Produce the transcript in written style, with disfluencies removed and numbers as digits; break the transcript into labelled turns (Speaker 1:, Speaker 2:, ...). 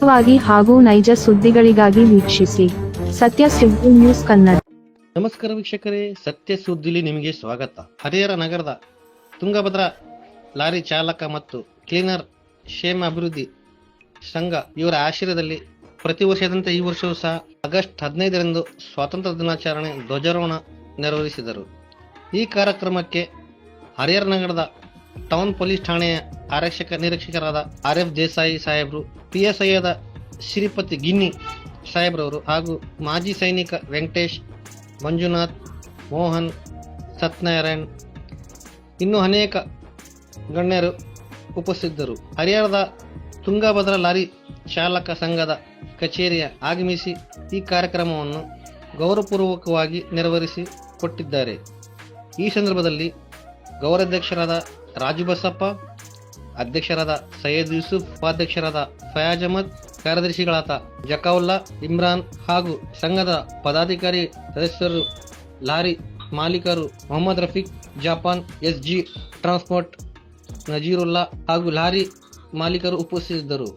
Speaker 1: ವಾಗಿ ಹಾಗೂ ನೈಜ ಸುದ್ದಿಗಳಿಗಾಗಿ ವೀಕ್ಷಿಸಿ ಸತ್ಯ ಸುದ್ದಿ ನ್ಯೂಸ್ ಕನ್ನಡ.
Speaker 2: ನಮಸ್ಕಾರ ವೀಕ್ಷಕರೇ, ಸತ್ಯ ಸುದ್ದಿಲಿ ನಿಮಗೆ ಸ್ವಾಗತ. ಹರಿಹರ ನಗರದ ತುಂಗಭದ್ರಾ ಲಾರಿ ಚಾಲಕ ಮತ್ತು ಕ್ಲೀನರ್ ಕ್ಷೇಮ ಅಭಿವೃದ್ಧಿ ಸಂಘ ಇವರ ಆಶ್ರಯದಲ್ಲಿ ಪ್ರತಿ ವರ್ಷದಂತೆ ಈ ವರ್ಷವೂ ಸಹ ಆಗಸ್ಟ್ 15ರಂದು ಸ್ವಾತಂತ್ರ್ಯ ದಿನಾಚರಣೆ ಧ್ವಜಾರೋಹಣ ನೆರವೇರಿಸಿದರು. ಈ ಕಾರ್ಯಕ್ರಮಕ್ಕೆ ಹರಿಹರ ನಗರದ ಟೌನ್ ಪೊಲೀಸ್ ಠಾಣೆಯ ಆರಕ್ಷಕ ನಿರೀಕ್ಷಕರಾದ RF ದೇಸಾಯಿ ಸಾಹೇಬ್ರು, PSI ಆದ ಶ್ರೀಪತಿ ಗಿನ್ನಿ ಸಾಹೇಬ್ರವರು ಹಾಗೂ ಮಾಜಿ ಸೈನಿಕ ವೆಂಕಟೇಶ್, ಮಂಜುನಾಥ್, ಮೋಹನ್, ಸತ್ಯನಾರಾಯಣ್ ಇನ್ನೂ ಅನೇಕ ಗಣ್ಯರು ಉಪಸ್ಥಿತರು. ಹರಿಹರದ ತುಂಗಭದ್ರಾ ಲಾರಿ ಚಾಲಕ ಸಂಘದ ಕಚೇರಿಯ ಆಗಮಿಸಿ ಈ ಕಾರ್ಯಕ್ರಮವನ್ನು ಗೌರವಪೂರ್ವಕವಾಗಿ ನೆರವೇರಿಸಿ ಕೊಟ್ಟಿದ್ದಾರೆ. ಈ ಸಂದರ್ಭದಲ್ಲಿ ಗೌರವಾಧ್ಯಕ್ಷರಾದ ರಾಜು ಬಸಪ್ಪ, ಅಧ್ಯಕ್ಷರಾದ ಸೈಯದ್ ಯೂಸುಫ್, ಉಪಾಧ್ಯಕ್ಷರಾದ ಫಯಾಜ್ ಅಹಮದ್, ಕಾರ್ಯದರ್ಶಿಗಳಾದ ಜಕಾವುಲ್ಲಾ, ಇಮ್ರಾನ್ ಹಾಗೂ ಸಂಘದ ಪದಾಧಿಕಾರಿ ಸದಸ್ಯರು, ಲಾರಿ ಮಾಲೀಕರು Mohammed Rafiq, Japan, SG transport, Nazirulla ಹಾಗೂ ಲಾರಿ ಮಾಲೀಕರು ಉಪಸ್ಥಿತರಿದ್ದರು.